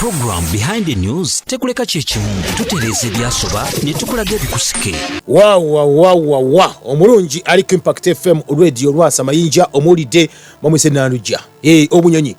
program behind the news tekuleka chechimu tutereze byasoba ne tukulaga bikusike. Wow omulungi aliko Impact FM radio lwasa mayinja omulide momwese nanuja obunyonyi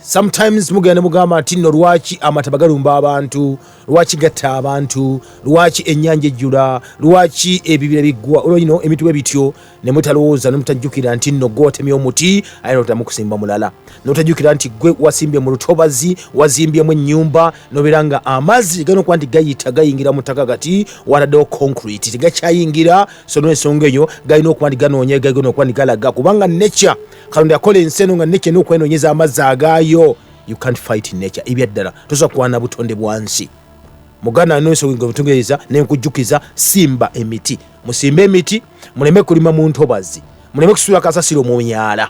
sometimes mugenda mugamba tino lwachi amatabagalumba abantu lwachi gatta abantu lwachi enyanja ejjula lwachi ebibira bigwa emitwe bityo ne mutalowooza nomutajjukira nti nno gwotemya omuti ayina otamukusimba mulala notajjukira nti gwe wasimbye mu lutobazi wazimbyemu ennyumba noberanga amazzi gano kwanti gayita gayingira mu ttaka gati waddewo concrete tegakyayingira so n'ensonga eyo galina okuba nti ganoonya gagona okuba nti galaga kubanga nature Katonda yakola enseno nga nature n'okwenonyeza amazzi agaayo. You can't fight nature. Ebyaddala tosobola kuwana butonde bwansi. Muganda n'ensonga obutungereza n'enkujjukiza simba emiti. Musimbe emiti muleme kulima mu ntobazi. Muleme kusuula kasasiro mu myala.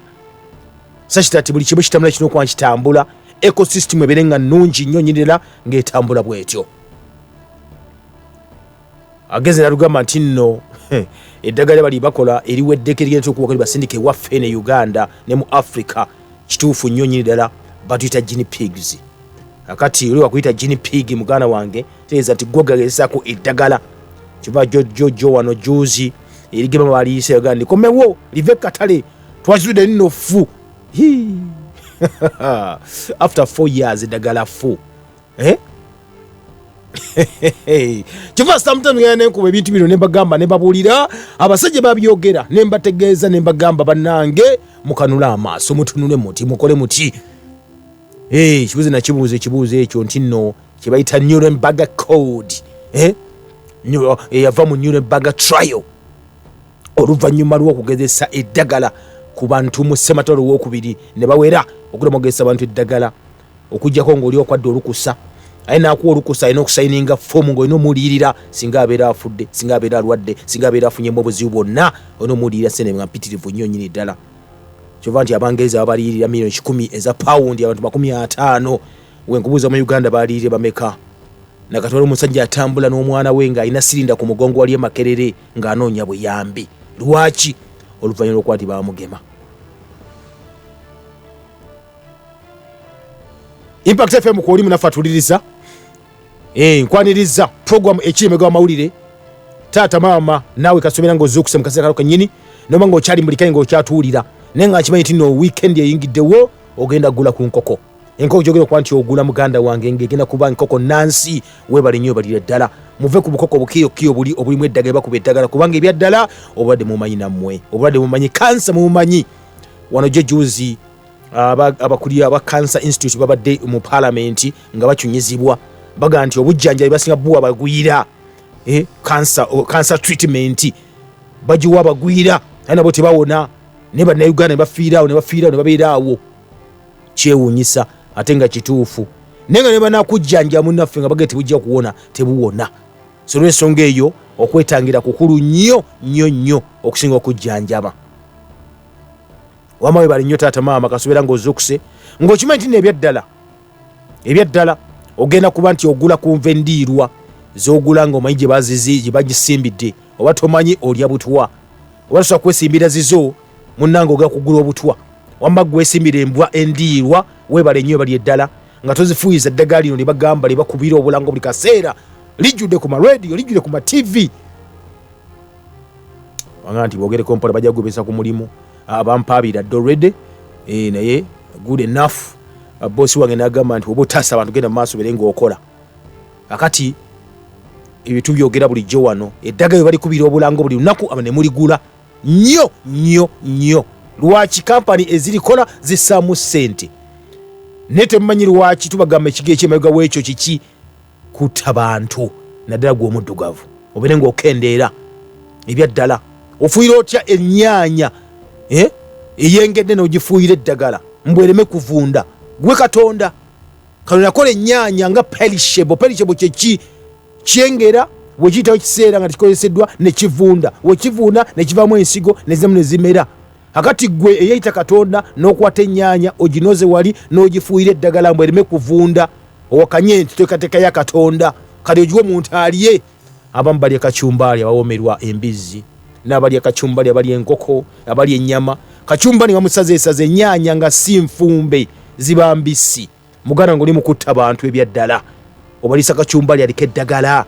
Sachitati buli kimu kitambula kino kwa kitambula ecosystem eberenga nnungi nnyo nyirira ng'etambula bwetyo. Ageze narugamba nti nno eddagala bali bakola eriweddeko erigenda okuba basindike waffe ne Uganda ne mu Africa kituufu nnyo nyirira batuyita guinea pigs. Akati oli wakuyita guinea pig muganda wange teeza nti gwogagezaako eddagala kiba jojo wano juzi erigema baliise Uganda komewo live katale twazudde nno fu after 4 years eddagala fu Kiva sometimes ngene nkuba ebintu bino nembagamba nebabulira abasajja babyogera nembategeeza nembagamba bannange mukanula amaaso mutunule muti mukole muti kibuze na kibuuze ekyo nti nno kibayita Nuremberg Code yava mu Nuremberg trial oluvannyuma lw'okugezesa eddagala ku bantu mu ssematalo w'okubiri ne bawera okulemagesa abantu eddagala okujjako ng'oli okwadde olukusa ayina akuwa olukusa ayina okusayininga fomu ng'olina omuliyirira singa abeera afudde singa abeera alwadde singa abeera afunyemu obuzibu bwonna olina omuliyirira sente nga mpitirivu nnyo nnyini ddala kyova nti abangereza babaliyirira miliyoni 10 eza pawundi abantu 50 wenkubuuza mu Uganda baliyirire bameka nakatola omusajja atambula n'omwana we ng'alina sirinda ku mugongo wali emakerere ng'anoonya buyambi lwaki oluvannyuma lw'okwati baamugema. Impact FM ko oli Naffa tuliriza nkwaniriza program ekiremega amawulire tata mama nawe kasomera ng'ozuukuse mu kaseera kalo kennyini noba ng'okyali mulikanye ng'okyatuwulira naye nga nkimanyi nti nno weekend eyingiddewo ogenda gula ku nkoko enkoko gyogera okuba nti ogula muganda wange ng'egenda kuba nkoko nansi weebale nnyo balire ddala muve ku bukoko bukiyokiyo buli obulimu eddagala bakuba eddagala kubanga ebyaddala obulwadde mumanyi nammwe obulwadde mumanyi kansa mumanyi wano gye juzi abakulira aba Cancer Institute babadde mu parliament nga bakyunyizibwa baga nti obujjanjabi basinga buwa bagwira cancer treatment bajiwa bagwira ana bo tebawona ne ba Uganda ne bafiiraawo ne babeeraawo kyewunyisa ate nga kituufu nenga ne banakujjanja munnaffe nga bagati bujja kuwona tebuwona so lw'ensonga eyo okwetangira kukulu nnyo okusinga okujjanjaba. Wamawe bali nnyo taata maama kasobera ng'ozuukuse ng'okimanyi nti ebyaddala ogenda kuba nti ogula ku nva endiirwa z'ogula ng'omanyi gye bazizi gye bagisimbidde oba tomanyi olya butwa oba tosobola kwesimbira zizo munnange ogenda kugula obutwa wamma gwesimbira embwa endiirwa weebale nnyo bali eddala nga tozifuuyiza eddagala lino lye bagamba lye bakubira obulango buli kaseera lijjudde ku maradio lijjudde ku matv wanga nti boogereko mpola bajja kugobesa ku mulimu abampaabira already naye good enough bosi wange n'agamba nti oba otasa abantu genda mu maaso bere ng'okola akati ebitu byogera bulijjo wano eddagala balikubira obulango buli lunaku ne muligula nnyo lwaki kampani ezirikola zissaamu ssente naye temumanyi lwaki tubagamba ekigo ekyemabega w'ekyo kiki kutta bantu naddala gw'omuddugavu obere ng'okendeera ebyaddala ofuuyira otya ennyaanya eyengedde n'ogifuuyira eddagala mbwereme kuvunda gwe Katonda Katonda yakola ennyaanya nga perishable kyeki kyengera bwekiyitawo kiseera nga tekikozeseddwa ne kivunda wekivunda ne kivaamu ensigo nezimu ne zimera akati gwe eyayita Katonda n'okwata ennyaanya oginoze wali n'ogifuuyira eddagala mbwereme kuvunda owakanye nti tekateekayo ya Katonda kale ogiwe omuntu alye abamu balya kacumbaali abawomerwa embizzi n'abalya kacumbali abalya enkoko abalya ennyama kacumbali nga musaze esaze ennyaanya nga si nfumbe ziba mbisi muganda ngoli mukutta abantu ebyaddala obalisa kacumbali aliko eddagala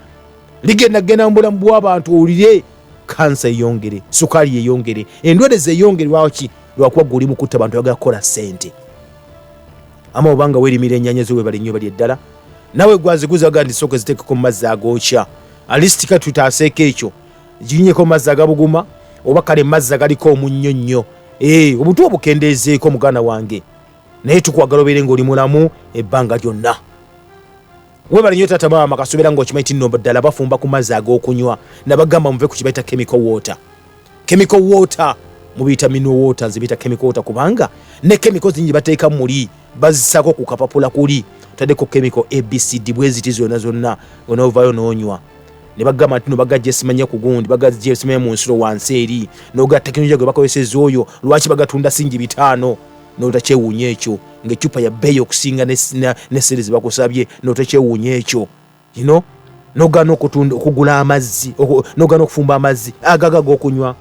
ligenda mbulamu bw'abantu owulire kansa eyongere sukaali eyongere endwadde zeyongere lwaki lwakuba guli mukutta abantu bagala kukola ssente ama obanga weerimira ennyanya zo webali nnyo bali eddala nawe gwaziguzaga ndi sooka ziteekeko mu mazzi agookya alistika tutaaseeko ekyo ginyeko mu mazzi agabuguma oba kale mazzi agaliko omunnyo nnyo obutu obukendeezeeko muganda wange naye tukwagala obeere ng'oli mulamu ebbanga lyonna webali nnyo taata maama kasobeera ng'okimanyi ti nno ddala bafumba ku mazzi ag'okunywa nabagamba muve ku kibayita chemical water mubiyita mineral water nzibiyita chemical water kubanga ne chemical zingi bateeka muli bazisako ku kapapula kuli otaddeko chemical abcd bweziti zonna onovayo n'onywa ne bagamba nti no bagajja simanya ku gundi bagajja simanya mu nsulo wansi eri n'oga tekinologiya gwe bakozeseza oyo lwaki bagatunda singi 5 n'otakyewuunya ekyo ng'eccupa ya bbeeyi okusinga ne series bakusabye n'otakyewuunya ekyo n'ogaana okugula amazzi n'ogaana okufumba amazzi agaga g'okunywa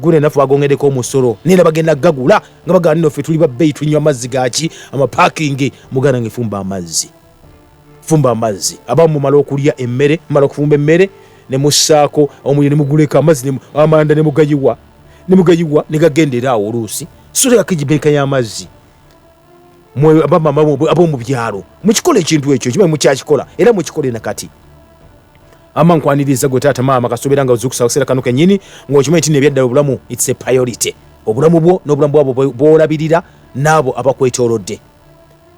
gune nafu agongedeko omusolo nera bagenda gagula nga bagamba nino ffe tuli babbeeyi tunywa amazzi gaki amapakingi muganda ng'efumba amazzi abamu mumala okulya emmere mumala okufumba emmere ne mussaako omuliro ne muguleka amazzi amanda ne mugayiwa negagendera awo oluusi sole akijibeka y'amazzi mwe ab'omu byalo mukikola ekintu ekyo kimanyi mukyakikola era mukikole nakati ama nkwaniriza gwe taata maama kasobeera nga ozukusa akaseera kano kennyini ng'okimanyi ti nebyaddala obulamu it's a priority obulamu bwo n'obulamu bwabo bw'olabirira n'abo abakwetoolodde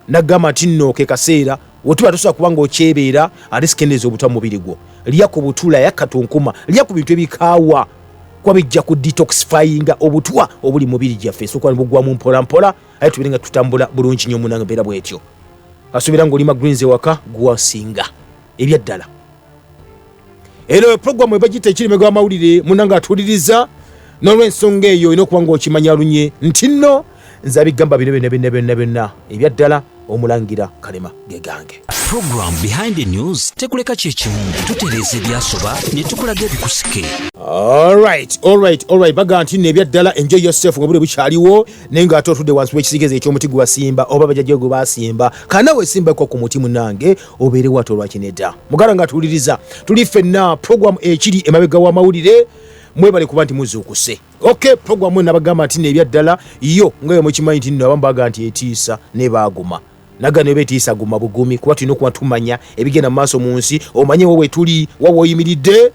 nagamba nti nno ke kaseera wetuba tosobola kuba ng'okyebeera ate sikendeeza obutwa mu mubiri gwo lya ku butula yakatunkuma lya ku bintu ebikaawa kuba bijja ku detoxifyinga obutwa obuli mu mubiri gyaffe sokuba nibugwamu mpolampola aye tubeere nga tutambula bulungi nnyo munange mbeera bwetyo kasobeera ng'olima greens ewaka guwasinga ebyaddala ero program ebagita ekirime gw'amawulire munanga atuliriza n'olw'ensonga eyo olina okuba ng'okimanya lunye nti nno nze abigamba bino byonna ebyaddala omulangira kalema gegange program behind the news tekuleka kyekimu tutereeza ebyasoba ne tukulaga ebikusike alright baga nti nno ebyaddala enjoy yourself nga bule bukyaliwo naye ng'ate otudde wansi w'ekisigezo eky'omuti gwe wasimba oba bajjajjawe gwe basimba kana weesimbako ku muti munange obeere wato olwakinedda mugala ng'atuwuliriza tuli ffenna program ekiri emabega w'amawulire mwebale kuba nti muzuukuse program nabagamba nti nebyaddala yo ngayo mukimanyi nti nno abamu baga nti etiisa ne baaguma nagano ebetiisa guma bugumi kuba tulina okuba tumanya ebigenda mu maaso mu nsi omanye wowe tuli wawe oyimiridde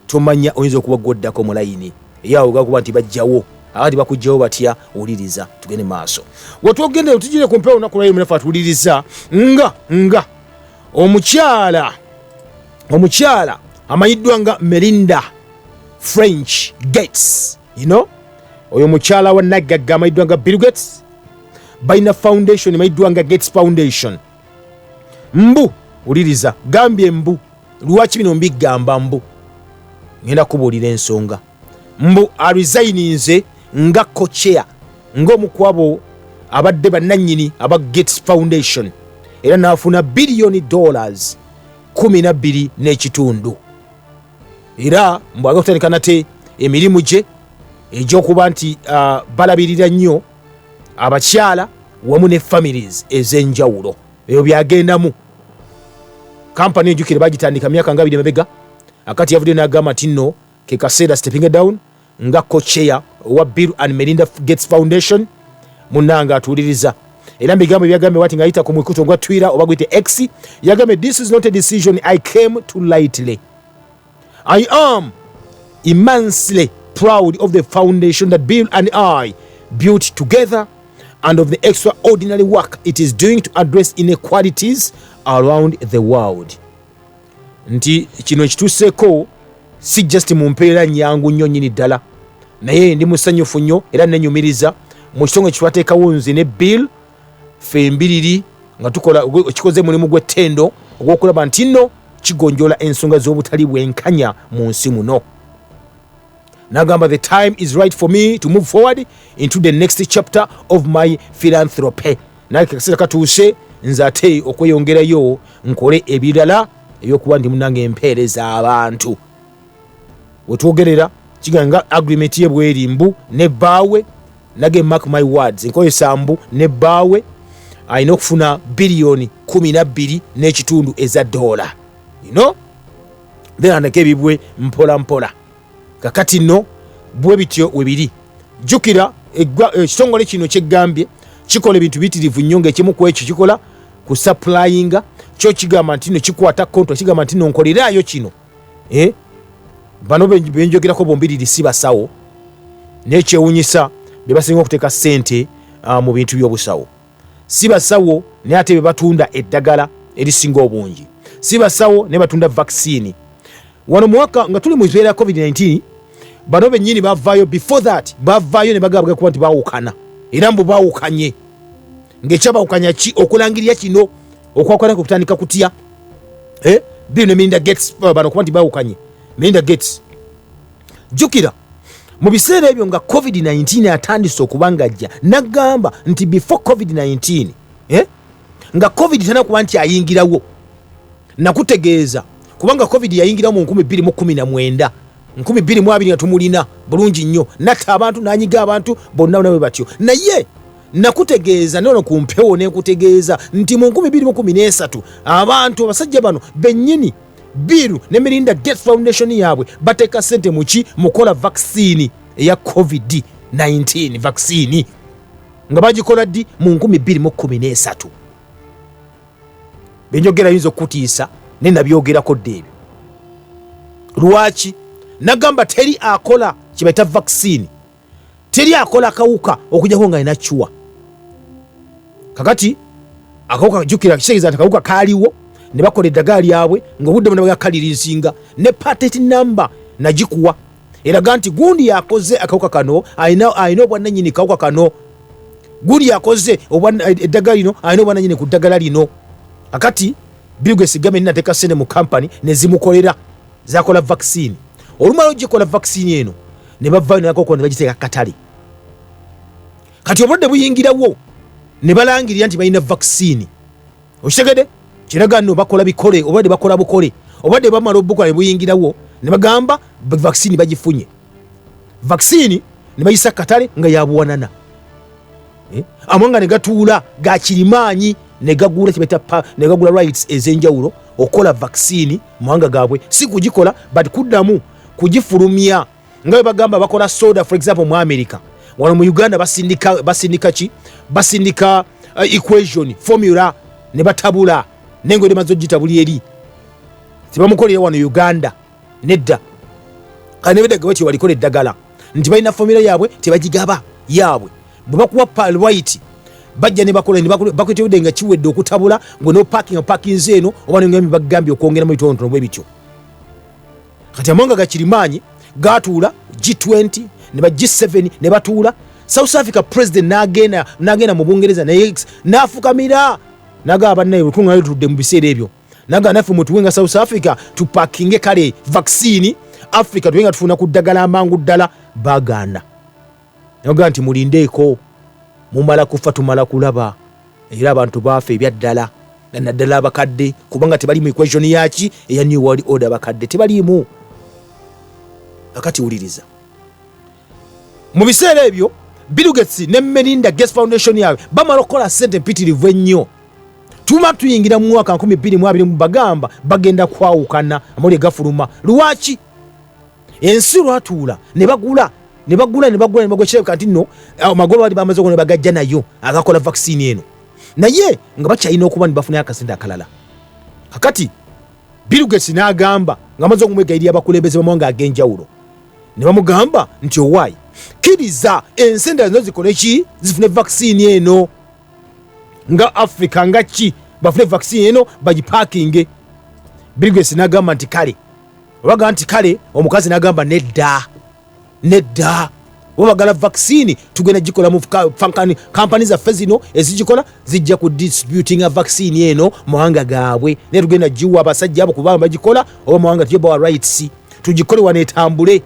tomanya oyinza okuba gwoddako mu layini eyawo gakuba nti bajjawo akati bakugjawo batya wuliriza tugende maaso wetwogende tugire ku mpewo olunaku lwayo munafu atuwuliriza nga omukyala amanyiddwa nga Melinda French Gates oyo mukyala wa naggagga amanyiddwa nga Bill Gates balina foundation emanyiddwa nga Gates Foundation mbu wuliriza gambye mbu lwaki bino mbigamba mbu ngenda kubuulira ensonga mbu aresigninze nga co-chair ng'omukwabo abadde bannannyini aba Gates Foundation era n'afuna $1 billion 12.5 era mbwaga kutandika nate emirimu gye egy'okuba nti balabirira nnyo abakyala wamu ne families ez'enjawulo ebyo byagendamu kampani enjukire bagitandika myaka nga 2 emabega akati yavudde n'agamba nti nno ke kaseera stepping down nga co-chair owa Bill and Melinda Gates Foundation munanga atuuliriza era mbigambo byagambe wati ngayita ku mwikuto gwa Twitter oba gwite X yagambe this is not a decision I came to lightly. I am immensely proud of the foundation that Bill and I built together and of the extraordinary work it is doing to address inequalities around the world. Nti kino ekituseeko si just mu mpeera nyangu nnyo nnyini ddala naye ndi musanyufu nnyo era nenyumiriza mu kitongole kitwateekawo nze ne Bill ffe mbiriri nga tukola ekikoze mulimu gw'ettendo ogw'okulaba nti nno kigonjola ensonga z'obutali bwenkanya mu nsi muno. Nagamba the time is right for me to move forward into the next chapter of my philanthropy. Naye kaseera katuuse nze ate okweyongerayo nkole ebirala ebyokuba ndi munange empeereza abantu. Wetwogerera kiganga agreement ye bweri mbu ne bbaawe nage mark my words nkozesa mbu ne bbaawe alina okufuna biliyoni 12 eza dola. Then anako ebibwe mpola mpola. Kakati nno bwe bityo webiri. Jukira ekitongole kino kyegambye kikola ebintu bitirivu nnyo ng'ekimu ku ekyo kikola ku supplyinga kyo kigamba nti nno kikwata kontra kigamba nti nno nkolerayo kino. Bano benjogerako bombiriri si basawo n'ekyewunyisa be basinga okuteeka ssente mu bintu by'obusawo. Si basawo naye ate be batunda eddagala erisinga obungi. Si basawo ne batunda vaccine. Wano mwaka nga tuli mu mbeera ya COVID-19 bano bennyini bavaayo before that bavaayo ne bagamba kuba nti baawukana era mbu baawukanye ng'ekyabawukanya ki okulangirira kino okwakwata ku kutandika kutya Bill ne Melinda Gates bano kuba nti baawukanye. Melinda Gates jukira mu biseera ebyo nga COVID-19 atandise okubanga ajja nagamba nti before COVID-19 nga COVID tana kuba nti ayingirawo nakutegeeza kubanga COVID yayingirawo mu 2019 2020 nga tumulina bulungi nnyo natta abantu nanyiga abantu bonna nawe batyo naye nakutegeeza nono ku mpewo nekutegeeza nti mu 2013 abantu abasajja bano bennyini Bill ne Melinda Gates Foundation yaabwe bateeka ssente muki mukola vaccine eya COVID-19 vaccine nga bagikola ddi mu 2013. Benjogera yinza okutiisa ne nabyogerako ddeebyo. Lwaki? Nagamba teri akola kibaita vaccine, teri akola akawuka okujjako nga alina chuwa. Kakati akawuka jukira kisegeza akawuka kaaliwo ne bakola eddagala lyabwe ng'obudde bonna bagakalirisinga ne patent number nagikuwa eraga nti gundi yakoze akawuka kano alina obwannannyini kawuka kano, gundi yakoze eddagala lino alina obwannannyini ku ddagala lino. Akati Bill Gates gavumenti nateeka ssente mu kampani ne zimukolera zakola vaccine. Olumala ogikola vaccine eno ne bavaayo nakoko ne bagiteeka katale. Kati obudde buyingirawo ne balangirira nti balina vaccine. Okitegedde? Kiraga nno bakola bikole obadde bakola bukole obadde bamala obukola ne buyingirawo ne bagamba vaccine bagifunye. Vaccine ne bayisa katale nga yabuwanana. Amwanga ne gatuula ga kirimaanyi ne gagula kibaita ne gagula rights ez'enjawulo okola vaccine mwanga gaabwe si kugikola but kuddamu kugifulumya nga bwe bagamba bakola soda for example mu America. Wano mu Uganda basindika equation formula ne batabula nengo de mazo gitabuli eri tibamukolera wano Uganda nedda kanebede gwachi walikola eddagala nti balina formula yaabwe tebagigaba yaabwe bwe bakuwa pal white bajja ne bakola bakwetewudde nga kiwedde okutabula gwe no parking zeno oba ngami bagambye okwongera mu bitono bwe bityo. Kati amonga gakirimanyi gatuula G20 ne ba G7 ne batuula South Africa president nagenda mu Bungereza naye nafukamira nagaba naye butunga yitudde mu biseera ebyo naga nafe mutuwenga South Africa tupakinge kale vaccine Africa tuwenga tufuna kuddagala amangu ddala baganda naga nti mulindeeko mumala kufa tumala kulaba era abantu bafe ebyaddala naddala abakadde kubanga tebali mu equation yaki eya New World Order abakadde tebaliimu. Akati uliriza mu biseera ebyo Bill Gates ne Melinda Gates Foundation yawe bamala okukola ssente mpitirivu ennyo. Tuma tuyingira mu mwaka 2022 mu bagamba bagenda kwawukana amuli gafuluma. Lwaki? Ensi lwatuula ne bagula kyeka kati nno magolo bali bamaze okone bagajja nayo agakola vaccine eno naye nga bakyalina okuba ne bafuna akasente akalala. Kakati Bill Gates n'agamba nga amaze okumwegayirira abakulembeze bamawanga ag'enjawulo ne bamugamba nti owaayi kiriza ensente zino zikole ki zifune vaccine eno nga Africa nga ki bafune vaccine eno bagipakinge. Bill Gates n'agamba nti kale obaga nti kale omukazi n'agamba nedda wabagala vaccine tugenda gikola mu companies zaffe zino ezigikola zijja ku distributing a vaccine eno muwanga gaabwe ne tugenda giwa abasajja abo kubanga bagikola oba muwanga tuyobawa rights tugikole wanetambule.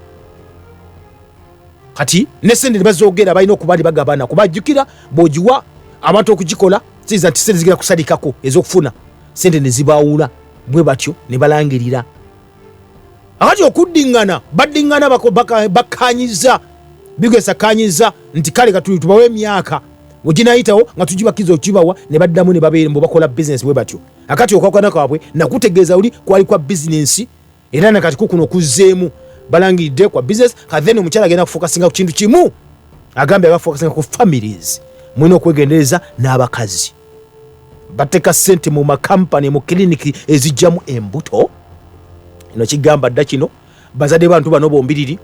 Kati nesende bazogera balina okuba bagabana kubajjukira bojiwa abantu okugikola siza nti sente zigira kusadikako ezokufuna sente ne zibaawula bwe batyo ne balangirira. Akati okuddingana bakanyiza bigesa kanyiza nti kale katuli tubawe emyaka uginaayitawo nga tugibakiza okibawa ne baddamu ne babeera mbu bakola bizinesi bwe batyo. Akati okwakwana kwabwe nakutegeeza oli kwali kwa bizinesi era nakati kuno kuzzeemu balangidde kwa bizinesi kati then omukyala agenda kufokasinga ku kintu kimu agambye abafokasinga ku families mulina okwegendereza n'abakazi bateeka ssente mu makampani mu kiliniki ezijjamu embuto ino kigamba dda kino bazadde bantu bano bombiriri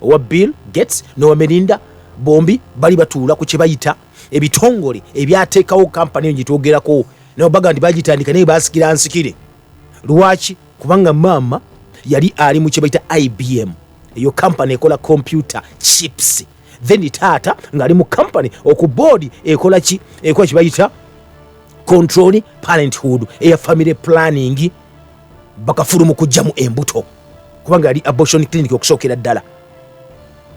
owa Bill Gates n'owa Melinda bombi bali batuula ku kye bayita ebitongole ebyateekawo kampani eyo gitwogerako naye baga nti bagitandika naye basikira nsikire. Lwaki? Kubanga maama yali ali mu kye bayita IBM, eyo kampani ekola computer chips, then taata ng'ali mu kampani okuboodi ekola kye bayita control parenthood eya family planning, bakafulumu kujjamu embuto kubanga yali abortion clinic okusookera ddala.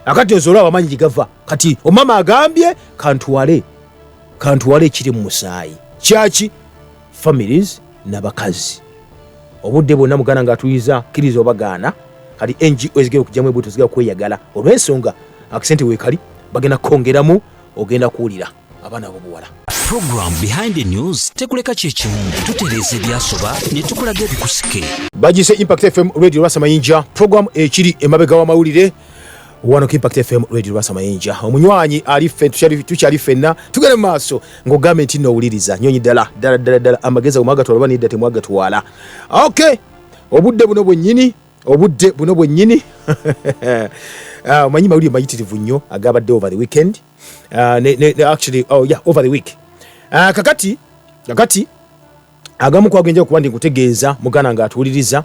Akati ozolwa abamanyi gigava kati omama agambye kantuwale ekiri mu musaayi kyaki families n'abakazi. Obudde bwonna muganda ng'atuyiza kkiriza obagaana kati NGO ezigenda okujjamu embuto zigenda kweyagala olw'ensonga akisente weekali bagenda kwongeramu ogenda kuwulira abaana b'obuwala. Program Behind the News tekuleka kyekimu tutereeza ebyasoba ne tukulaga ebikusike. Bagise Impact FM Radio Lwasa Mayinja program ekiri emabega w'amawulire wano ku Impact FM Radio Lwasa Mayinja. Omunywanyi alife tukyali ffenna tugende mu maaso ng'ogambe nti n'owuliriza nyonyi ddala amagezi omwagatwala oba nedda temwagatwala. Okay, obudde buno bwennyini omanyi mawulire mayitirivu nnyo agabadde over the weekend actually over the week. Kakati agamu kwagenja okuba ndi nkutegeeza mugana ng'atuwuliriza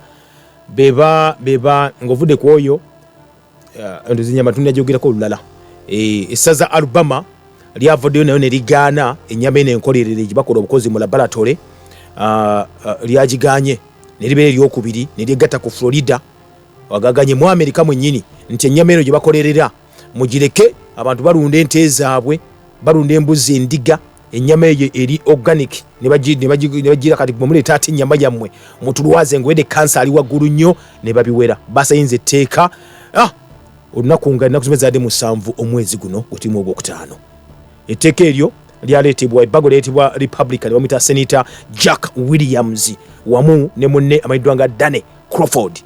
beba ng'ovudde ku oyo ndozinyama tunajogirako olulala essaza Alabama lyavuddeyo nayo ne ligaana ennyama eno enkolerere gibakola obukozi mu laboratory lyagiganye ne libeera eryokubiri ne lyegatta ku Florida wagaganye mu Amerika mwennyini nti ennyama eno gye bakolerera mugireke abantu balunda ente zaabwe balunda embuzi endiga ennyama eyo eri organic ne bagira kati muleeta ate ennyama yammwe mutulwaze ngwedde kansa ali waggulu nnyo ne babiwera basayinza etteeka olunaku nga ennaku zimezadde 7 omwezi guno gutimu ogwokutaano. Etteeka eryo lyaleetebwa ebbago lyaleetebwa Republican bamuyita Senator Jack Williams wamu ne munne amayiddwa nga Dane Crawford.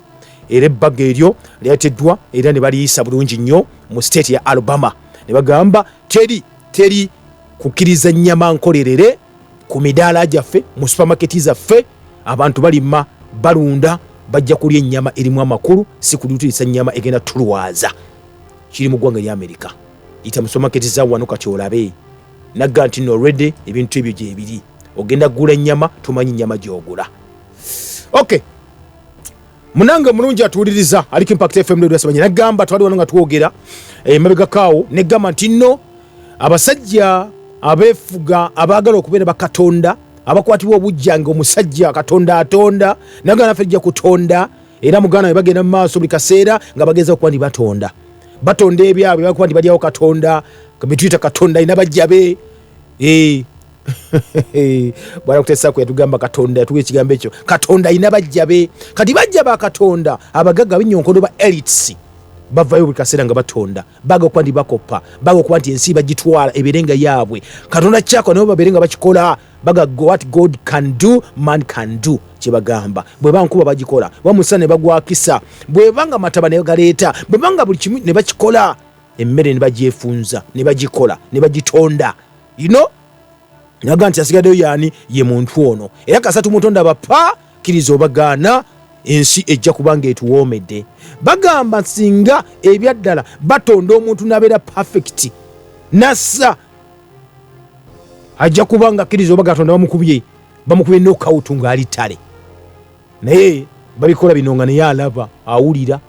Era ebbago eryo lyaleeteddwa era ne baliyisa bulungi nnyo mu state ya Alabama ne bagamba teri kukkiriza nnyama nkolerere ku midaala gyaffe mu supermarketi zaffe abantu balima balunda bajja kulya ennyama erimu amakulu si kulutisa nnyama egenda tulwaza kiri mu ggwanga lya Amerika. Ita mu supermarketi za wano kati olabe nagga nti no already ebintu ebyo gye biri ogenda gula ennyama tumanyi ennyama gy'ogula. Okay, munange mulungi atuwuliriza aliko Impact FM Radio Lwasa nagamba twali wano nga twogera emabega kaawo negamba nti nno abasajja abeefuga abaagala okubeera bakatonda abakwatibwa obujjange omusajja katonda atonda naga naffe ejja kutonda era muganda we bagenda mu maaso buli kaseera nga bageza okuba ndi batonda ebyabwe bakuba ndi balyawo katonda bituyita katonda ina bajjabe bwana kutesaako yatugamba katonda yatuwa ekigambo ekyo katonda ina bajjabe kati bajja bakatonda abagaga b'ennyonkondo ba elites bavayo buli kaseera nga batonda baga okuba ndi bakoppa baga okuba nti ensi bagitwala ebeerenga yaabwe katonda kyako nabo babeere nga bakikola baga what God can do man can do kye bagamba bwe bankuba bagikola bamusa ne bagwakisa bwe banga mataba ne galeeta bwe banga buli kimu ne bakikola emmere ne bagyefunza ne bagikola ne bagitonda naga nti asigaddeyo yaani ye muntu ono era kasatu mutonda bapa kiriza obagaana ensi ejja kubanga etuwoomedde bagamba singa ebyaddala batonda omuntu nabeera perfect nassa ajja kubanga kiriza oba katonda bamukubye knockout ng'ali ttale naye babikola bino nga naye alaba awulira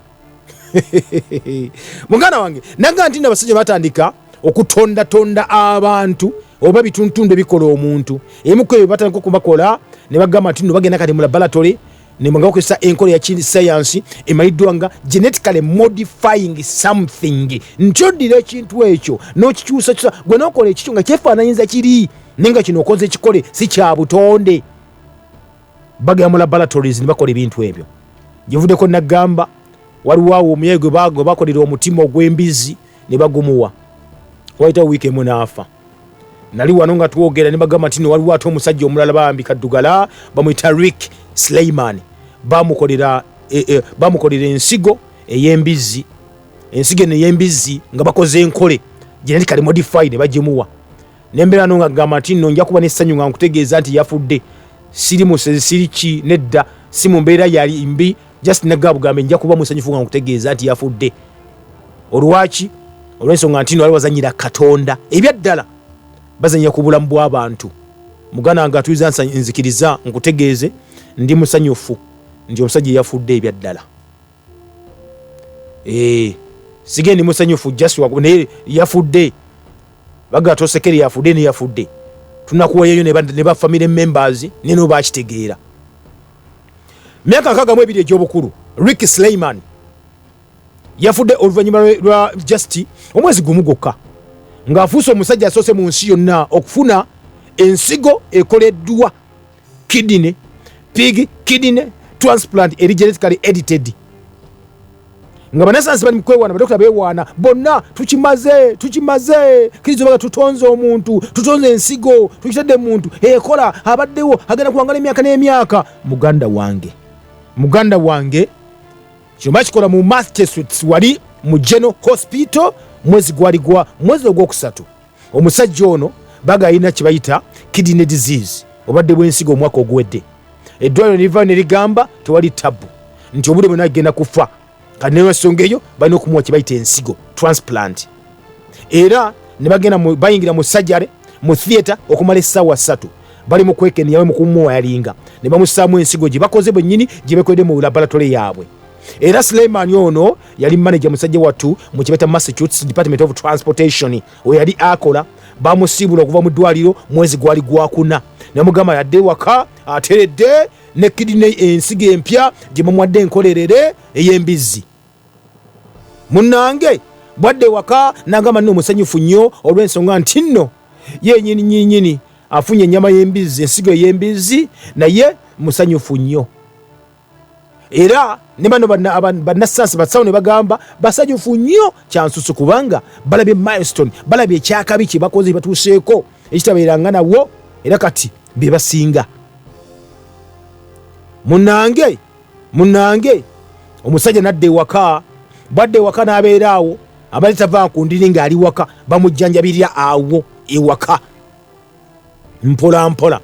muganda wange naga nti n'abasajja batandika okutondatonda abantu oba bituntundu ebikola omuntu emuko ebyo batandika okubakola ne bagamba nti nno bagenda kati mu laboratory ne bakozesa enkola ya science emanyiddwa nga genetically modifying something ntyodira ekintu ekyo n'okikyusa gwe n'okola ekikyo nga kyefaananyiza kiri nenga kino okoze ekikole si kya butonde bagenda mu laboratories ne bakola ebintu ebyo gyevuddeko nagamba waliwo awo omuyayi gwe bakolera omutima ogw'embizi ne bagumuwa wayitawo wiiki emu n'afa nali wano nga twogera ne bagamba nti waliwo ate omusajja omulala bambi kaddugala bamuyita Rick Sleiman bamukolera ensigo ey'embizzi ensigo eno ey'embizzi nga bakoze enkole genetically modified bagimuwa nembeera no nga gamba nti nno nja kuba n'essanyu nga nkutegeeza nti yafudde siri musezi siri ki nedda si mu mbeera yali mbi just nagabugambe nja kuba musanyufu nga nkutegeeza nti yafudde olwaki olw'ensonga nti no wali wazanyira Katonda ebyaddala bazanyira ku bulamu bw'abantu mugana nga atuiza nzikiriza nkutegeeze ndi musanyufu nti omusajja yafudde ebyaddala sigendi musanyufu just naye yafudde bagato sekeri yafudde ne yafudde tunakuwayo ne ba family members neno bakitegeera myaka 62 egy'obukulu Rick Sleiman yafudde oluvannyuma lwa just omwezi gumu gwokka ng'afuuse omusajja asoose mu nsi yonna okufuna ensigo ekoleddwa pig transplant eri genetically edited nga banasayansi bali mukwewaana badokita beewaana bonna tukimaze kirizo baga tutonze omuntu tutonze ensigo tukitadde muntu ekola abaddewo agenda kuwangala emyaka n'emyaka muganda wange kino bakikola mu Massachusetts wali mu General Hospital mwezi ogwokusatu omusajja ono baga alina kye bayita kidney disease obadde bw'ensigo omwaka oguwedde eddwaliro ne liva ne ligamba tewali tabu nti obudde bwonna agenda kufa kati n'ensonga eyo balina okumuwa kye bayita ensigo transplant era ne bagenda bayingira mu sajjale mu theatre okumala essaawa 3 bali mu kwekeni yawe mu kumuwa yalinga ne bamussaamu ensigo gye bakoze bwennyini gye bekoledde mu laboratory yaabwe era Sleiman ono yali manager musajja wattu mu kibata Massachusetts Department of Transportation we yali akola bamusiibula okuva mu ddwaliro mwezi gwali gwakuna ne mugamba yadde waka ateredde ne kidney ensigo empya gye mumwadde enkolerere ey'embizzi munnange bwadde waka nagamba nno musanyufu nnyo olw'ensonga nti nno ye nyini afunye ennyama y'embizzi ensigo ey'embizzi naye musanyufu nnyo era ne bano bannasayansi basawo ne bagamba basanyufu nnyo kyansusu kubanga balabye milestone balabye ekyakabi kye bakoze batuuseeko ekitabeeranga nawo era kati be basinga munnange omusajja nadda ewaka bwadde ewaka n'abeera awo abali tava nkundiri ng'ali waka bamujjanjabirira awo ewaka mpola mpola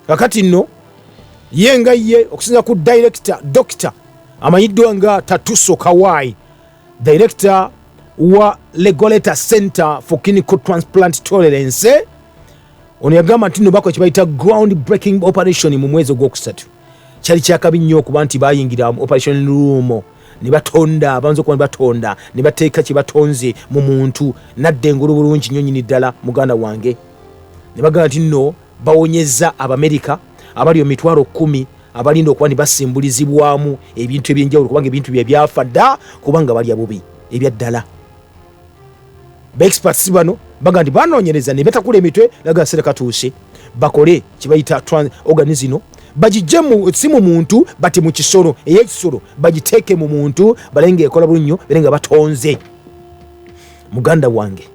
kakati nno ye nga ye okusinza ku doctor amanyiddwa nga Tatuso Kawai director wa Regulator Center for Clinical Transplant Tolerance ono yagamba nti nno bako kibayita ground breaking operation mu mwezi ogwokusatu kyali kyakabi nnyo okuba nti bayingira mu operation room ne batonda banzo okuba batonda ne bateeka kye batonze mu muntu nadde engulu bulungi nnyo nyini ddala muganda wange ne bagamba nti nno bawonyeza Abamerika abali emitwalo 10 abalinda okuba basimbulizibwamu ebintu ebyenjawulo kubanga ebintu byafa dda kubanga bali abubi ebyaddala experts bano baga nti banoonyereza ne batakula emitwe laga sereka tuuse bakole kibayita organism bagijje mu simu muntu bati mu kisoro ey'ekisoro bagiteeke mu muntu balenge ekola bulunyo berenga batonze muganda wange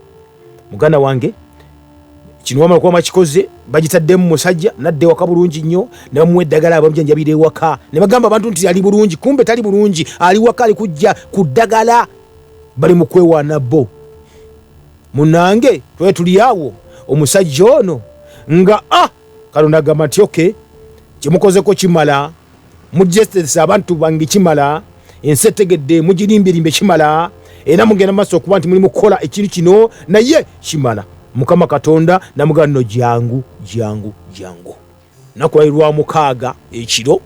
kino wamala kuba makikoze bagitaddemu musajja nadde waka bulungi nnyo ne bamuwa eddagala abamujjanjabira ewaka ne bagamba abantu nti ali bulungi kumbe tali bulungi ali waka ali kujja ku ddagala bali mu kwewaana bo munnange twe tuli awo omusajja ono nga Katonda agamba nti oke kyemukozeko kimala mujesitesa abantu bange kimala ensi etegedde mugirimbirimbe kimala era mugenda maaso okuba nti mulimu kukola ekintu kino naye kimala Mukama Katonda namugamba nno jangu nakwalirwa 6 ekiro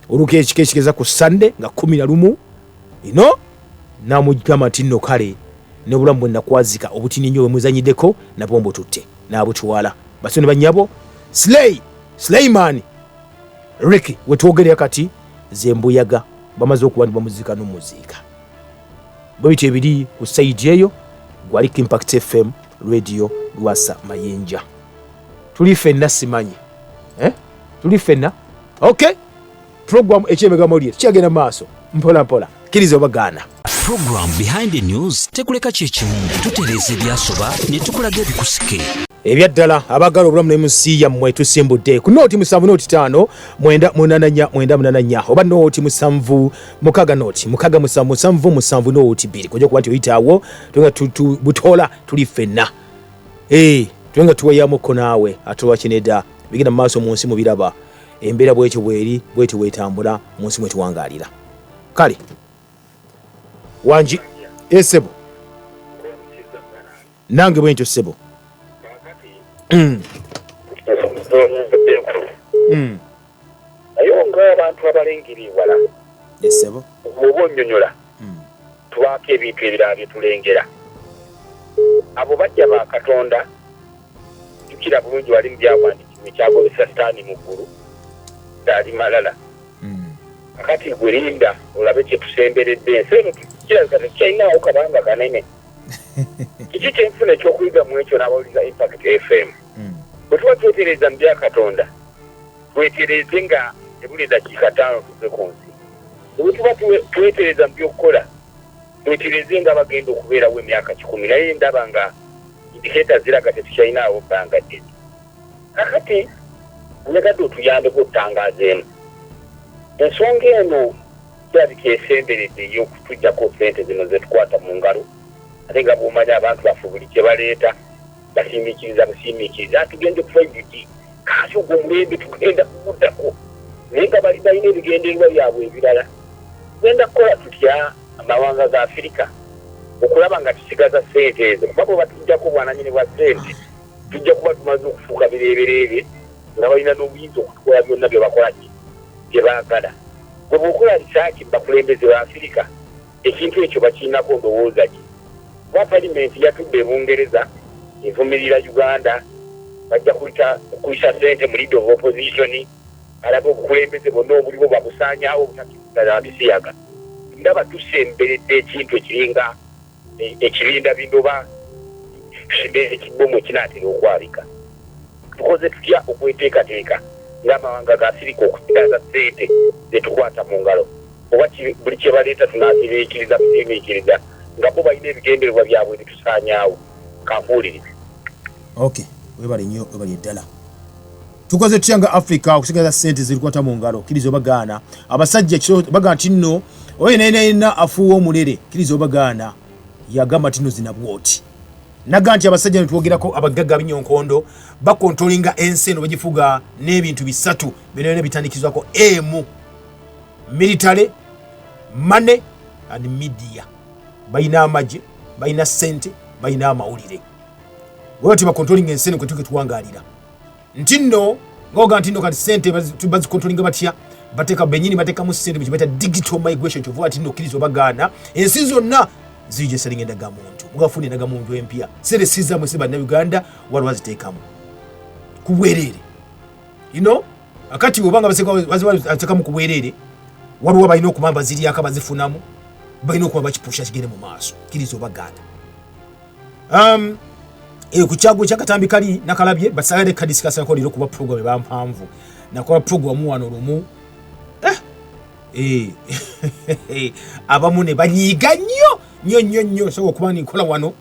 oluka ekikeza ku Sunday nga 11 ino namugamba nti nno kale ne bulamu bwe nakwazika obutini nnyo bwemuzanyiddeko nabwo tutte n'abutwala basoni banyabo Sleiman Rick wetwogerera kati zembuyaga bamaze okuba nti bamuzika n'omuziika bwebityo ebiri ku side eyo gwali Impact FM radio Lwasa Mayinja tuli fenna simanyi tuli fenna okay program ekyemega mawulire kyagenda maaso mpola kiriza obagaana program behind the news tekuleka kyekimu tutereeza ebyasoba ne tukulaga ebikusike ebyaddala abagala obulamu n'emusi yammwe tusimbudde ku nooti 7 nooti 5 9 oba nooti 7 mukaga nooti 7 nooti 2 kujja kuba nti oyitaawo twenga butola tuli ffenna twenga tuweyamuko naawe ate lwakinedda bigenda mu maaso mu nsi mu biraba embeera bwetyo bweri bwetyo bwetambula mu nsi mwetuwangaalira kale wanji esebo nange bwentyo sebo naye ng'abantu abalengera ewala esebo oba onnyonnyola tubaako ebintu ebirala bye tulengera abo bajja ba katonda jukira bulungi wali mu byawandikibwa ekyagobesa sitaani mu ggulu ngaali malala kakati gwerinda olabe kyetusemberedde ensi eno kirabika tekyalinawo kabanga kanene kiki kyenfuna ekyokuyiga mu ekyo n'abawuliza Impact FM bwe tuba twetereza mu bya katonda twetereze nga ebuli dakiika 5 tuve ku nsi bwe tuba twetereza mu by'okukola twetereze nga bagenda okubeerawo emyaka 10 naye ndaba nga indiketa ziraga tetukyalinawo bbanga ddene kakati nyagadde otuyambeko otutangaaza emu ensonga eno kirabika esemberedde ey'okutujjako sente zino zetukwata mu ngalo ate nga bw'omanya abantu baffe buli kye baleeta basiimiikiriza tugenze kufaidiki kaasi ogwo omulembe tugenda kuguddako naye nga balina ebigendererwa byabwe ebirala tugenda kukola tutya amawanga ga Afirika okulaba nga tusigaza sente ezo kuba bwe batujjako bwananyini bwa sente tujja kuba tumaze okufuuka bireebereebe nga balina n'obuyinza okutukola byonna bye bakolaki bye baagala bwe bw'okola risaaki bakulembeze ba Afirika ekintu ekyo bakirinako ndowooza ki kuba palimenti yatudde e Bungereza evumirira Uganda bajja kuyisa sente mu leader of opposition alabe obukulembeze bonna obuliwo babusaanyaawo obutakizana bisiyaga ndaba tusemberedde ekintu ekiringa ekirinda bindoba ekibbomu ekinaatera okwabika tukoze tutya okweteekateeka ng'amawanga ga Afirika okusigaza sente zetukwata mu ngalo oba buli kye baleeta tunaakiriikiriza tusiimiikiriza nga bo balina ebigendererwa byabwe bitusaanyaawo kanfuulirize okay webale nnyo webale eddala tukoze tutya nga Africa okusigaza sente zirikwata mu ngalo kiriza obagaana abasajja bagana nti nno oyo nayenayina afuuwa omulere kiriza obagaana yagamba tino zinabwoti naga nti abasajja netwogerako abagagga binyonkondo bakontrolinga ensi eno bagifuga n'ebintu bisatu byonna bitandikizwako emu military money and media bayina amagye bayina sente bayina amawulire wewe tibakontrolinga ensi eno kwetuke tuwangaalira nti nno ngoga nti nno kati sente bazikontrolinga batya bateka benyini bateka mu sente bita digital migration kyovuga nti nno kiriza obagaana ensi zonna zije salinga endaga muntu mugafuna endaga muntu empya sere siza mu siba na Uganda wali waziteekamu kubwerere akati obanga baseka atekamu kubwerere waliwo balina okumamba ziri akabazifunamu balina okuba bakipusha kigende mu maaso kiriza obagaana ku kyago kyakatambi kali nakalabye basagade kadiscussion ko liro kuba program ebampanvu nakola program wano lumu abamu ne banyiga nnyo so okuba nkola wano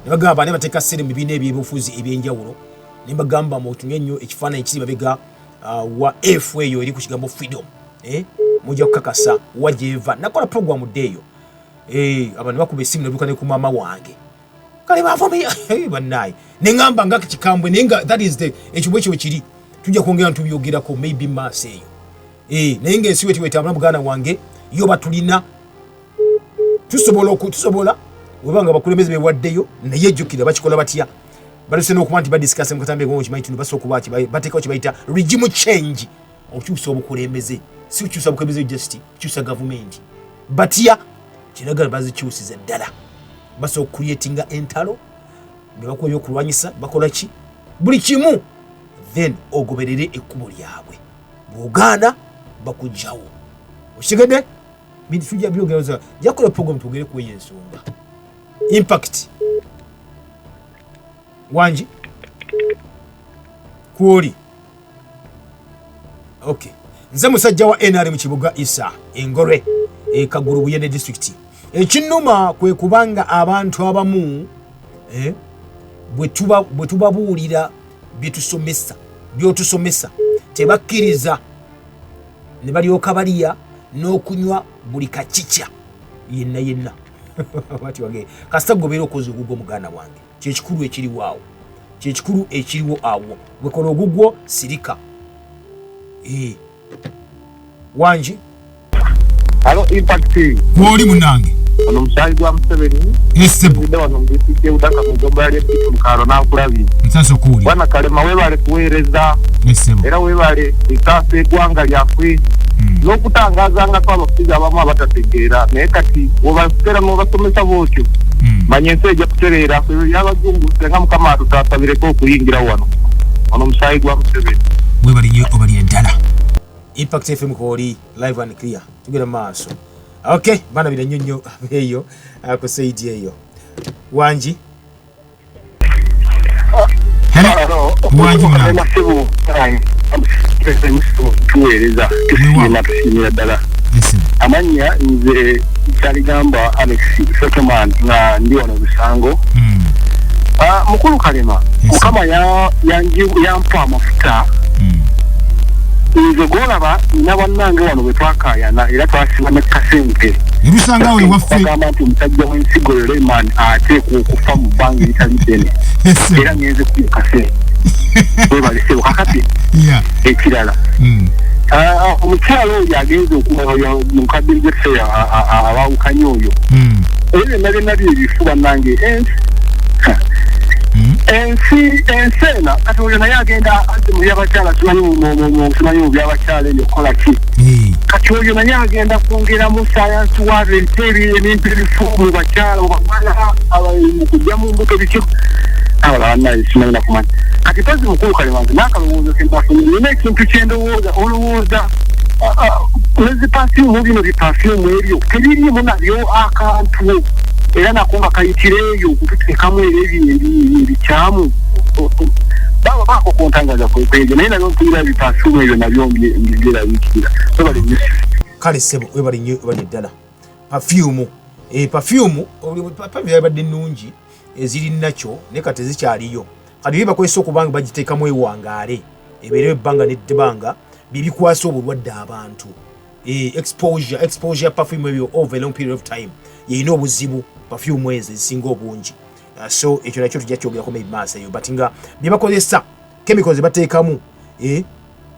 ne bagamba ne bateeka sere mu bibiina ebyobufuzi ebyenjawulo ne bagamba mu tunye nnyo ekifaananyi kiri babega wa FA eyo eri ku kigambo freedom mujja kukakasa wajeva nakola program ddeeyo abantu bakuba esimu ne bukane ku maama wange kale bavome bannaye nengamba nga kikambwe nenga that is the ekibwe kiri tujja kwongera ntubyogerako maybe mass eyo naye ensi wetu wetambula muganda wange yo batulina tusobola webanga bakulembeze bewaddeyo naye jjukira bakikola batya balesena okuba nti badiscuss mukatambe ngo kimaiti basoka kubaki batekawo kibayita regime change okukyusa obukulembeze si kukyusa bukulembeze just kukyusa government batya kiragala bazikyusiza ddala basoka creatinga entalo ne bakola yokulwanyisa bakola ki buli kimu then ogoberere ekkubo lyabwe buganda bakujjawo osigede bindi tujja byogeraza jakola program tugere ku yensonga Impact wanji kuoli okay nze musajja wa NRM Kibuga Isa Engore Kaguru Buyende district ekinnuma kwe kubanga abantu abamu bwe tubabuulira byotusomesa tebakkiriza ne balyoka baliya n'okunywa buli kakica yenna bati wage kasita gobeera okoze ogugwo muganda wange kyekikulu ekiriwo awo bwekola ogugwo sirika wangi alo impact kwoli munange ono musayi gwa Museveni esebo wano mbisike udaka mugomba yali epiti mukaro nakulabi nsaso kuli bwana kalema webale kuweereza esebo era webale itaasa eggwanga lyaffe n'okutangaza nga abafuzi abamu abatategeera naye kati webasitera n'obasomesa bootyo manya ensi ejja kutereera yabazungu senga mukama atutaasabireko okuyingira wano ono musayi gwa Museveni webali nnyo obali eddala Impact FM kwoli live and clear tugenda maaso okay bana bila nyonyo eyo akusaidie eyo wanji hello wanji mwana tuweereza tusiimira ddala amanya nze kyaligamba Alex Settlement nga ndi wano Busango mukulu kalema mukama yampa amafuta nze golaba nabannange wano bwe twakayana era twasiba ne kasente ebisanga we waffe bagamba nti omusajja w'ensigo Lehman ateekwa okufa mu bbanga eritali ddene era ngenze kuyo kasente webalesebo kakati ekirala omukyalo oyo agenze mukadiri gweffe abawukanye oyo era byonna byebifu bannange ensi ena kati oyo naye agenda ate mu byabakyala simanyi mu byabakyala ebyo kola ki kati oyo naye agenda kwongeramu sayansi waabyo ebintu ebifu mu bakyala obamala mu kujja mu mbuto bikyo abalabannaye simanyi nakumanya kati pazi mukulu kalemanze n'akalowoozo kendafunye nina ekintu kyendowooza olowooza nezipafyumu bino bipafyumu ebyo tebirimu nabyo akantu era nakunga kayitireeyo okututeekamu era ebikyamu baba baako kontangaza kwekwejo naye nabyo mpulira bipafyumu ebyo nabyo mbyerabikirira webali nnyo kale ssebo webali nnyo ebali eddala pafyumu pafyumu yabadde nnungi eziri nakyo naye kati tezikyaliyo kati bye bakozesa okubanga bagiteekamu ewangaale ebeerewo ebbanga n'ebbanga bibikwasa obulwadde abantu exposure ya perfume ebyo over a long period of time yeyina obuzibu perfume ezo ezisinga obungi so ekyo nakyo tujja kyogerako maybe maaso eyo but nga bye bakozesa chemicals zebateekamu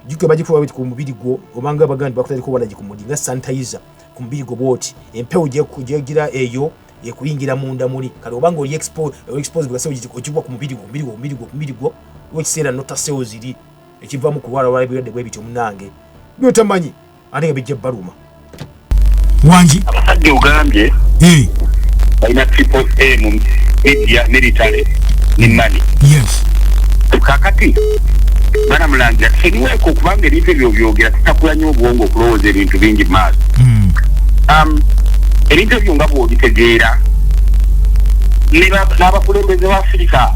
jukwe bagikuba ku mubiri gwo obanga bagandi bakutaliko wala jikumudi nga sanitizer ku mubiri gwo bwoti empewo jegira eyo ekuyingira munda muli kale obanga oli expose bwase okibwa ku mubiri gwo wekiseera nota cells ziri ekiva mu kulwala wala birwadde bwe bityo munange byotamanyi ate nga bijja baluma wanji abasajja ogambye balina triple A mu media military ne money yes kakati bana mulangira kiniweko okubanga ebintu ebyo byogera tutakula nnyo obwongo okulowooza ebintu bingi maaso ebintu ebyo nga bw'obitegeera n'abakulembeze ba Afirika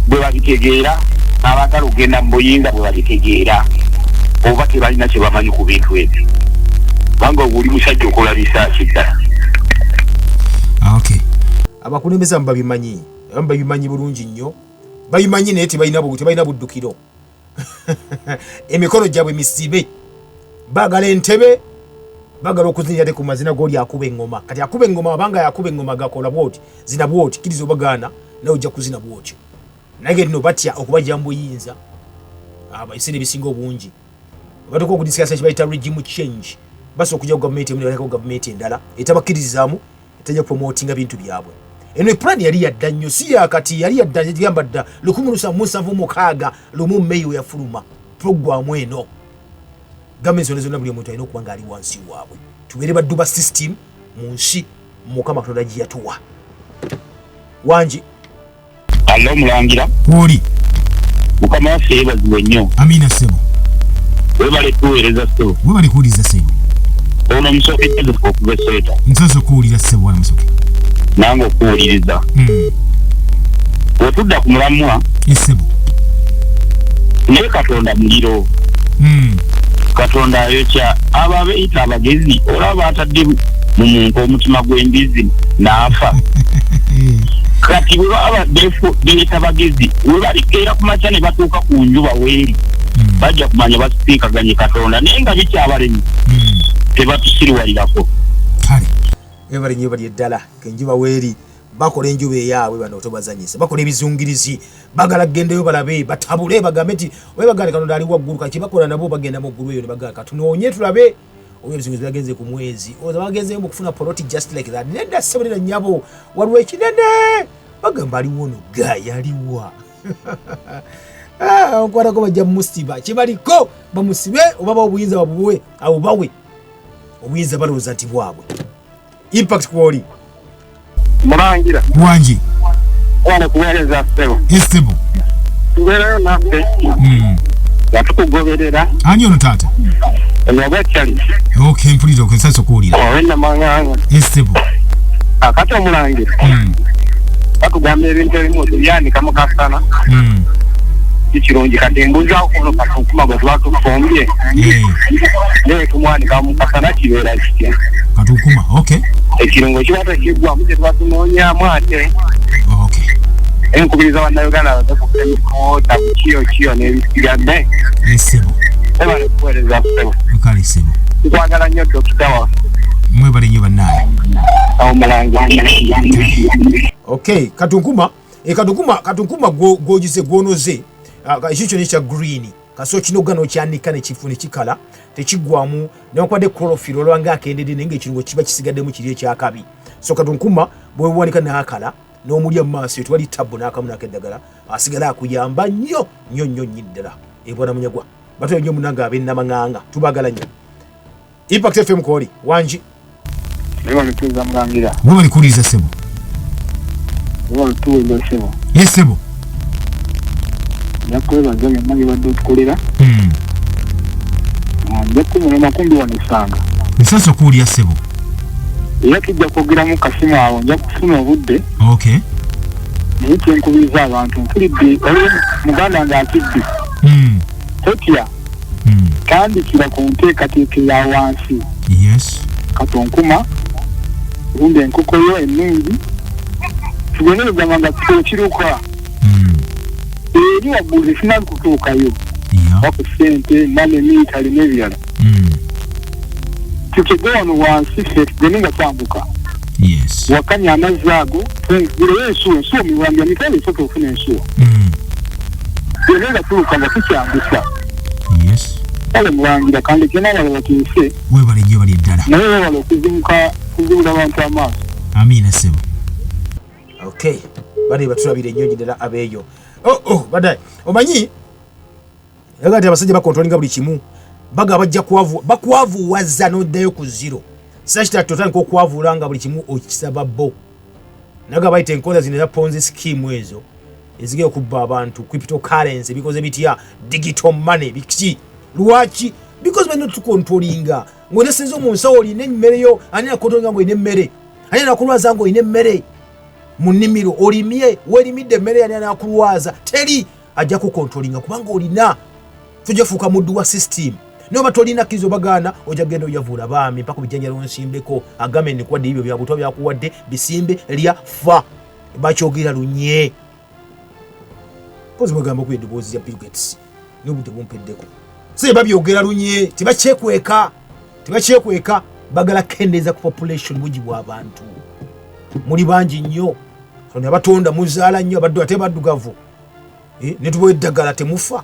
bwe babitegeera n'abaagala okugenda mu buyinza bwe babitegeera oba tebalina kye bamanyi ku bintu ebyo kubanga oli musajja okola risaaki ddala okay abakulembeze babimanyi bulungi nnyo bayimanyi naye tebalina buddukiro emikono gyabwe misibe bagala entebe bagala okuzinira te ku mazina g'oli akuba engoma kati akuba engoma abanga yakuba engoma gakola bwoti zina bwoti kiriza obagana nawe ojja kuzina bwotyo naye nno batya okubajja mu buyinza ebiseera ebisinga obungi batuka okudisikasa ekibayita regime change basa okujja ku gavumenti emu nebaleka ku gavumenti endala etabakkiririzaamu etajja kupromotinga bintu byabwe eno epulani yali yadda nnyo si yakati yali yadda gamba dda 1976 lumu meyo yafuluma programu eno gavumenti zonna buli omuntu alina okuba nga ali wansi waabwe tubeere badduba system mu nsi mukama katonda gye yatuwa wanji allo mulangira oli mukama waffe yeebazibwe nnyo amina ssebo webale tuweereza ssebo webale kuwuliriza ssebo ono musoke joseph okuva esweta nsoose okuwulira ssebo wala musoke nange okuwuliriza wetudda ku mulamwa essebo naye katonda muliro katonda ayokya abo abeeyita abagezi olaba batadde mumuntu omutima gw'embizi n'afa kati bwe baba baddefu beeta bagezi bwe balikeera ku makya ne batuuka ku njuba weeri bajja kumanya basipiikaganye Katonda naye nga bikyabalemi tebatusiriwalirako kale ebale nnyo bali eddala kenjuba weeri bakola enjuba eyaabwe bano tobazanyisa bakola ebizungirizi bagala gendeyo balabe batabule bagambe nti webagale Katonda ali waggulu kaki bakola nabo bagenda mu ggulu eyo ne bagala katunoonye tulabe oyo ebizungirizi bagenze ku mwezi oza bagenzeyo mu kufuna poloti just like that nedda sebulira nnyabo waliwo ekinene bagamba aliwo no gaya aliwa okwatako bajja musiba kibaliko bamusibe oba obuyinza babuwe abo bawe obuyinza balowooza nti bwabwe impact kwoli mulangira wangi wana kuweereza ssebo esebo tubeerayo naffe yatukugoberera ani ono taata Gwebawa okay mpulira okwensanso kuwulira owenda manganga esebo akati omulangira batugamba ebintu ebimu tubyanika mukasana kikirungi kati embuzaako kuno Katunkuma gwe twatufumbye naye tumwanika mukasana kibeera kitya Katunkuma okay ekirungo kiba tekiggwamu kye tuba tunoonyaamu ate okay enkubiriza bannayuganda batefuka emikoota kiyo n'ebisigadde esebo ebale kuweereza ssebo kale sebo tukwagala nnyo dokita waffe mwebale nnyo bannaye omulangira okay Katunkuma Katunkuma gwogise gwonoze ekikyo nekya green kaso kino gano kyanika nekifune kikala tekiggwamu newankwadde chlorophyll olwanga akendedde naye ngaekirungo kiba kisigaddemu kiri ekyakabi so Katunkuma bwewanika n'akala n'omulya mu maaso etwali tabbu n'akamu n'akeddagala asigala akuyamba nnyo ddala ebwana munyagwa batoyo nnyo munanga ab'ennamanganga tubagala nnyo Impact FM kwoli wangi ebamituuza mulangira webali kuwuliriza sebo ebamituuza ssebo esebo nakwebaza byonna byebadde otukolera nja kumulema kumbi wano esanga esanso kuwulira sebo era tujja kwogeramu kasimu awo nja kufuna obudde okay naye kyenkubiriza abantu mpulidde oli muganda ng'akidde totya tandikira ku nteekateeka eya wansi yes Katunkuma gunda enkoko yo ennungi tubonerezanga nga kiruka eri waggulu tekinali kutuukayo waku ssente nane miitale n'ebirala tukege wano wansi ffe tugende nga twambuka wakanya amazzi ago gireyo ensuwa miwambya mitale esooka okufuna ensuwa tugende nga tuluka nga tukyambusa kale mulangira kandi kenabala batuuse webale nnyo bali eddala naye webala okuzimuka kuzibula abantu amaaso amiina sebo okay bali batulabire nnyo ddala abeeyo baddaye omanyi yaga nti abasajja bakontrolinga buli kimu baga bajja bakwavuwaza n'oddayo ku zero sakitatu otandika okwavuula nga buli kimu okisaba bo naga bayita enkola zino eza ponzi scheme ezo ezigenda okubba abantu cryptocurrency bikoze bitya digital money biki lwaki because bano tukontrolinga ng'onesenza mu nsawo olina emmere yo ani akontrolinga ng'olina emmere ani anakulwaza ng'olina emmere mu nnimiro olimye weerimidde emmere yani anakulwaza teri ajja kukontrolinga kubanga olina tujja fuuka muddu wa system noba tolina kizo bagaana ojja genda oyavuula baami mpaka bijjanjalo nsimbeko agambe ndikuwadde ebyo byabutwa byakuwadde bisimbe lya fa bakyogera lunye pozi bagamba ku eddoboozi ya Bill Gates n'obudde bumpeddeko se babyogera lunye tebakyekweka bagala kendeeza ku population bungi bw'abantu muli bangi nnyo ne batonda muzaala nnyo abaddu ate baddugavu ne tubawa eddagala temufa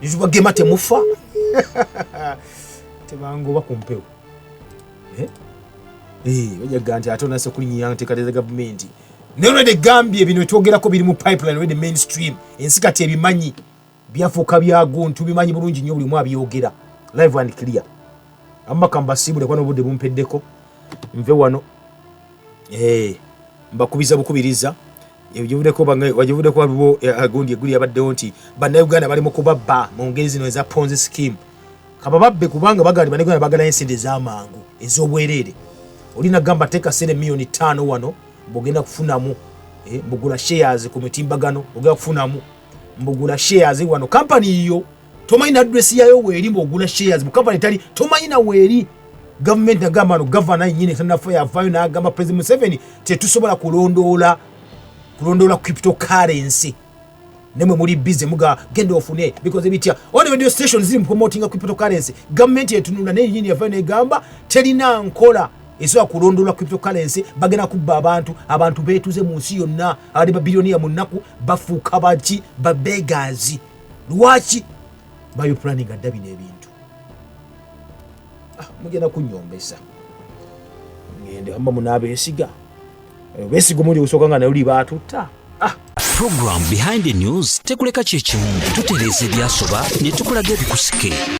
ne tubagema temufa tebangoba ku mpewo bajaga nti ate onase kulinnya nteekateeka gavumenti naye olwedde gambye bino etwogerako biri mu pipeline olwedde mainstream ensi kati ebimanyi byafuuka byaguntu bimanyi bulungi nnyo bulimu abyogera live and clear amaka mbasiibule kwa n'obudde bumpeddeko nve wano mbakubiza bukubiriza wagivuddeko waliwo agundi eguli yabaddewo nti bannayuganda bali mu kubabba mu ngeri zino eza ponzi scheme kabababbe kubanga bagali bannayuganda bagala ensente ez'amangu ez'obwereere olina gamba teeka sente miliyoni 5 wano mbogenda kufunamu mbugula shares ku mitimbagano ogenda kufunamu mbugula shares wano kampani iyo tomanyi na address yayo weeri mbogula shares mu kampani tali tomanyi na weeri government agamba no governor nyine Naffa yavayo n'agamba President Museveni tetusobola kulondoola cryptocurrency nemwe muri busy muga genda ofune because ebitya all the radio stations ziri promoting cryptocurrency government yetunula ne nyini yavayo n'egamba telina nkola esobola kulondoola cryptocurrency bagenda kubba abantu beetuze mu nsi yonna abali babilioniya mu nnaku bafuuka baki babegazi lwaki bayo planning addabi n'ebintu mugenda kunyombesa ngende hamba munabeesiga beesiga muli usooka nga naye oli baatutta Program Behind the News tekuleka kyekimu tutereeza ebyasoba ne tukulaga ebikusike.